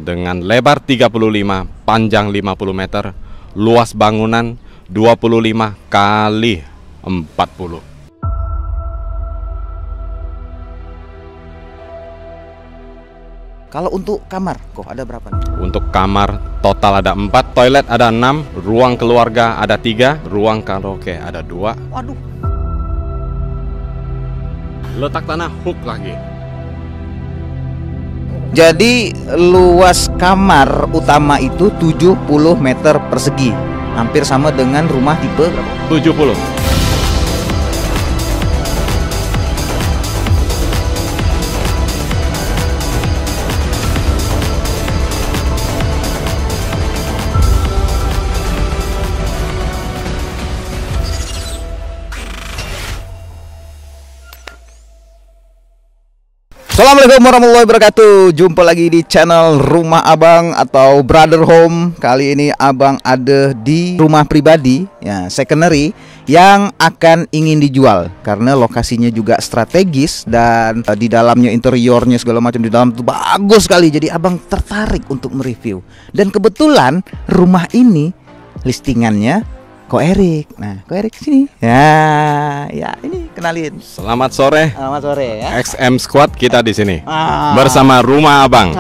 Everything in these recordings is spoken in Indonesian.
dengan lebar 35, panjang 50 meter, luas bangunan 25 kali 40. Kalau untuk kamar, kok ada berapa nih? Untuk kamar total ada 4, toilet ada 6, ruang keluarga ada 3, ruang karaoke ada 2. Waduh. Letak tanah hook lagi. Jadi luas kamar utama itu 70 meter persegi. Hampir sama dengan rumah tipe berapa? 70. Assalamualaikum warahmatullahi wabarakatuh. Jumpa lagi di channel Rumah Abang atau Brother Home. Kali ini Abang ada di rumah pribadi, ya, secondary, yang akan ingin dijual karena lokasinya juga strategis dan di dalamnya, interiornya segala macam di dalam itu bagus sekali. Jadi Abang tertarik untuk mereview. Dan kebetulan rumah ini listingannya Ko Erik. Nah, Ko Erik sini. Ya, ini kenalin. Selamat sore. Selamat sore ya. XM Squad kita di sini bersama Rumah Abang.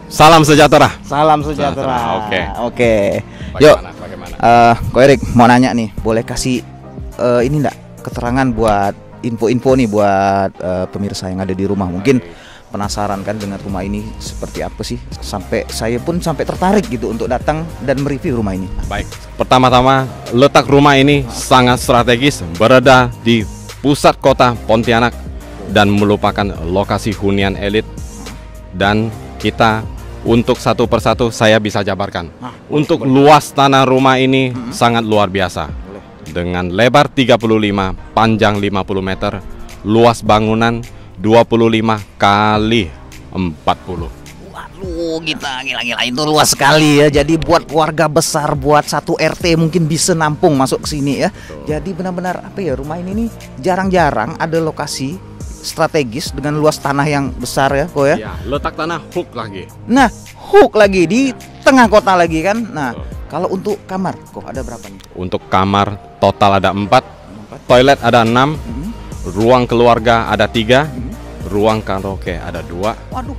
Salam sejahtera. Salam sejahtera. Oke. Yuk. Bagaimana? Ko Erik mau nanya nih, boleh kasih ini enggak keterangan buat info-info nih buat pemirsa yang ada di rumah. Mungkin penasaran kan dengan rumah ini seperti apa sih, sampai saya pun sampai tertarik gitu untuk datang dan mereview rumah ini. Baik, pertama-tama letak rumah ini sangat strategis, berada di pusat kota Pontianak dan merupakan lokasi hunian elit. Dan kita untuk satu persatu saya bisa jabarkan. Untuk luas tanah rumah ini sangat luar biasa. Dengan lebar 35, panjang 50 meter, luas bangunan 25 kali 40. Waduh, gila itu luas sekali ya. Jadi buat keluarga besar, buat satu RT mungkin bisa nampung masuk ke sini ya. Betul. Jadi benar-benar apa ya, rumah ini nih jarang-jarang ada lokasi strategis dengan luas tanah yang besar ya, kok ya. Ya, letak tanah hook lagi. Nah, hook lagi di tengah kota lagi kan. Nah, kalau untuk kamar kok ada berapa nih? Untuk kamar total ada 4, toilet ada 6, ruang keluarga ada 3, ruang karaoke ada 2. Waduh.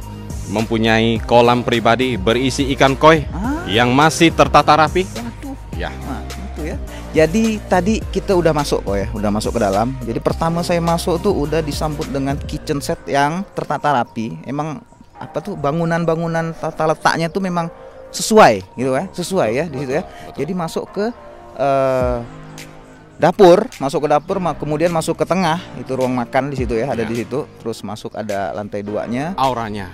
Mempunyai kolam pribadi berisi ikan koi yang masih tertata rapi. Waduh. Ya. Nah, itu ya. Jadi tadi kita udah masuk kok ya, udah masuk ke dalam. Jadi pertama saya masuk tuh udah disambut dengan kitchen set yang tertata rapi. Emang apa tuh bangunan-bangunan tata letaknya tuh memang sesuai gitu ya, sesuai ya di situ ya. Jadi masuk ke dapur, kemudian masuk ke tengah, itu ruang makan di situ ya, ada di situ. Terus masuk ada lantai 2-nya.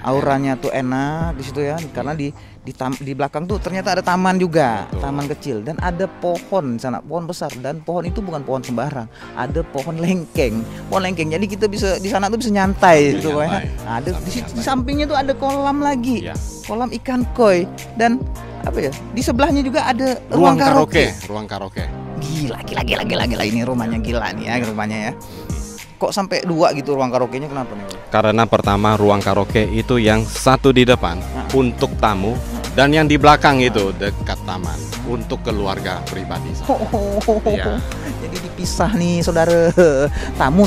Auranya tuh enak di situ ya, karena di belakang tuh ternyata ada taman juga. Betul. Taman kecil dan ada pohon di sana, pohon besar, dan pohon itu bukan pohon sembarang, ada pohon lengkeng. Jadi kita bisa di sana tuh bisa nyantai gitu ya. Nah, ada di sampingnya tuh ada kolam lagi. Ya. Kolam ikan koi dan apa ya? Di sebelahnya juga ada ruang karaoke. Gila ini rumahnya gila nih ya, rumahnya ya. Kok sampai 2 gitu ruang karaoke-nya, kenapa nih? Karena pertama ruang karaoke itu yang satu di depan untuk tamu dan yang di belakang itu dekat taman untuk keluarga pribadi. Ya. Jadi dipisah nih saudara, tamu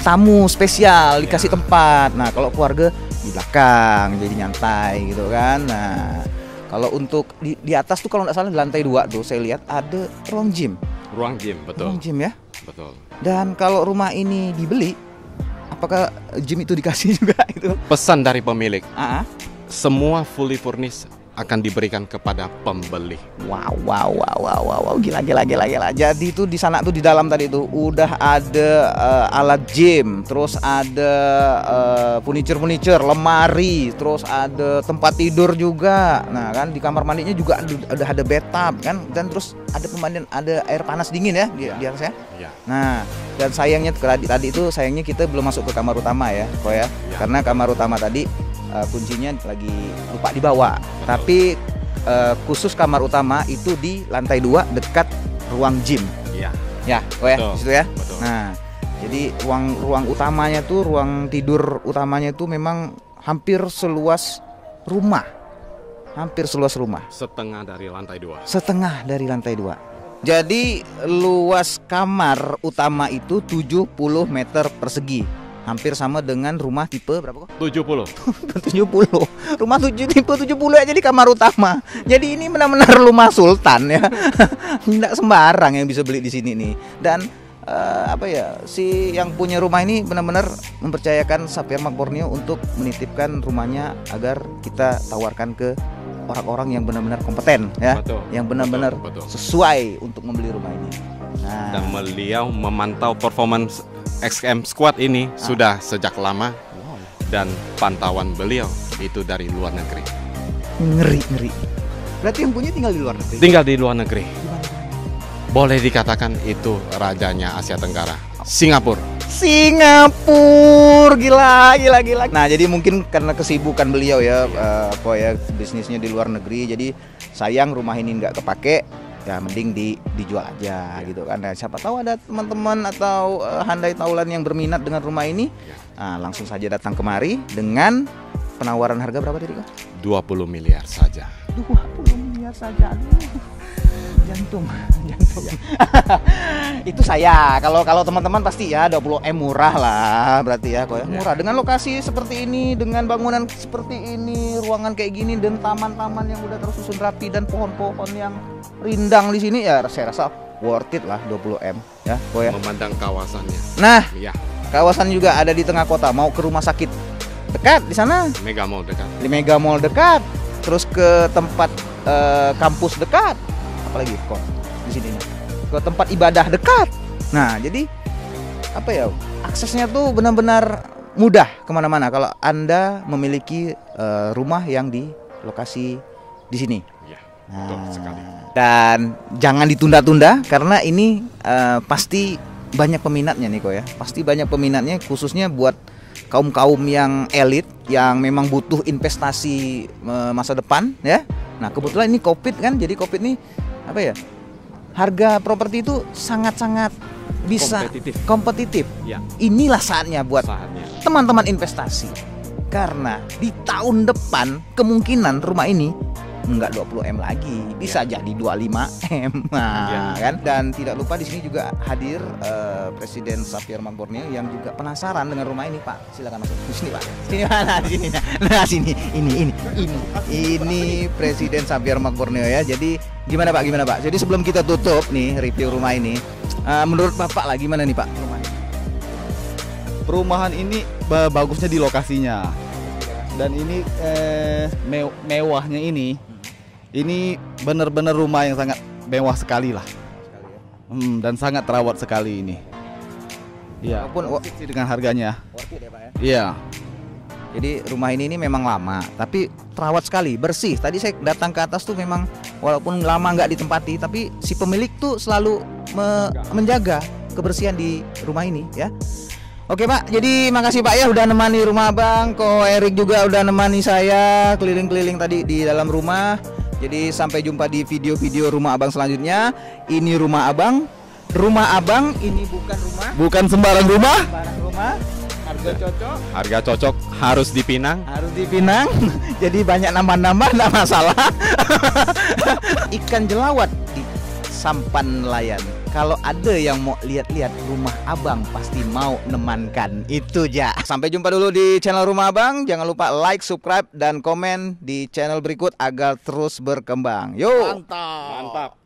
spesial dikasih tempat. Nah kalau keluarga di belakang jadi nyantai gitu kan. Nah kalau untuk di atas tuh kalau nggak salah di lantai 2 tuh saya lihat ada ruang gym. Betul. Ruang gym ya. Betul. Dan kalau rumah ini dibeli, apakah gym itu dikasih juga itu? Pesan dari pemilik. Semua fully furnished akan diberikan kepada pembeli. Wow, gila. Jadi itu di sana tuh di dalam tadi tuh udah ada alat gym, terus ada furniture, lemari, terus ada tempat tidur juga. Nah kan di kamar mandinya juga udah ada bathtub kan, dan terus ada pemandian, ada air panas dingin ya di atasnya. Ya. Nah dan sayangnya tadi itu kita belum masuk ke kamar utama ya, kok ya. Karena kamar utama tadi kuncinya lagi lupa dibawa. Tapi khusus kamar utama itu di lantai 2 dekat ruang gym. Ya, kok ya, di situ ya. Betul. Nah, jadi ruang utamanya tuh, ruang tidur utamanya tuh memang hampir seluas rumah. Hampir seluas rumah. Setengah dari lantai 2. Setengah dari lantai 2. Jadi luas kamar utama itu 70 meter persegi. Hampir sama dengan rumah tipe berapa kok? 70. 70. Rumah tipe 70 aja di kamar utama. Jadi ini benar-benar rumah sultan ya. Tidak sembarang yang bisa beli di sini nih. Dan si yang punya rumah ini benar-benar mempercayakan Xavier Mark Borneo untuk menitipkan rumahnya agar kita tawarkan ke orang-orang yang benar-benar kompeten ya, betul, yang benar-benar sesuai untuk membeli rumah ini. Nah. Dan beliau memantau performance XM Squad ini sudah sejak lama, dan pantauan beliau itu dari luar negeri. Ngeri. Berarti yang punya tinggal di luar negeri? Tinggal di luar negeri. Boleh dikatakan itu rajanya Asia Tenggara, Singapura. Gila. Nah, jadi mungkin karena kesibukan beliau ya, bisnisnya di luar negeri, jadi sayang rumah ini nggak kepake, ya mending dijual aja gitu kan. Nah, siapa tahu ada teman-teman atau handai taulan yang berminat dengan rumah ini, nah, langsung saja datang kemari dengan penawaran harga berapa tadi kok? 20 miliar saja. 20 miliar saja. Jantung. Itu saya. Kalau teman-teman pasti ya 20M murah lah berarti ya kok ya. Murah dengan lokasi seperti ini, dengan bangunan seperti ini, ruangan kayak gini dan taman-taman yang udah tersusun rapi dan pohon-pohon yang rindang di sini ya, saya rasa worth it lah 20M ya kok ya. Memandang kawasannya. Nah, ya. Kawasan juga ada di tengah kota. Mau ke rumah sakit dekat di sana. Mega Mall dekat. Di Mega Mall dekat. Terus ke tempat kampus dekat. Apalagi kok di sini ke tempat ibadah dekat. Nah, jadi aksesnya tuh benar-benar mudah kemana-mana kalau Anda memiliki rumah yang di lokasi di sini. Ya, betul sekali. Dan jangan ditunda-tunda karena ini pasti banyak peminatnya nih kok ya. Pasti banyak peminatnya, khususnya buat kaum-kaum yang elit yang memang butuh investasi masa depan ya. Nah, kebetulan ini Covid kan, jadi Covid nih harga properti itu sangat-sangat bisa kompetitif. Ya. Inilah saatnya buat teman-teman investasi. Karena di tahun depan kemungkinan rumah ini enggak 20M lagi, bisa jadi 25M. Nah, kan? Dan tidak lupa di sini juga hadir Presiden Xavier Mark Borneo yang juga penasaran dengan rumah ini, Pak. Silakan masuk. Di sini, Pak. Sini mana? Di sini. Nah, sini. Ini Presiden Xavier Mark Borneo ya. Jadi gimana Pak? Jadi sebelum kita tutup nih review rumah ini, menurut Bapak lah gimana nih, Pak? Perumahan ini bagusnya di lokasinya. Dan ini mewahnya ini benar-benar rumah yang sangat mewah sekali lah. Dan sangat terawat sekali ini. Iya. Walaupun dengan harganya. Worth it ya, Pak ya? Iya. Jadi rumah ini memang lama, tapi terawat sekali, bersih. Tadi saya datang ke atas tuh memang walaupun lama nggak ditempati, tapi si pemilik tuh selalu menjaga kebersihan di rumah ini ya. Oke Pak, jadi makasih Pak ya udah nemani rumah Abang. Ko Erik juga udah nemani saya keliling-keliling tadi di dalam rumah. Jadi sampai jumpa di video-video rumah Abang selanjutnya. Ini rumah Abang. Rumah Abang ini bukan sembarang rumah. Harga cocok harus dipinang. Jadi banyak nambah-nambah enggak masalah. Ikan jelawat di sampan nelayan. Kalau ada yang mau lihat-lihat rumah Abang pasti mau nemankan. Itu aja. Sampai jumpa dulu di channel rumah Abang. Jangan lupa like, subscribe, dan komen di channel berikut agar terus berkembang. Yuk. Mantap.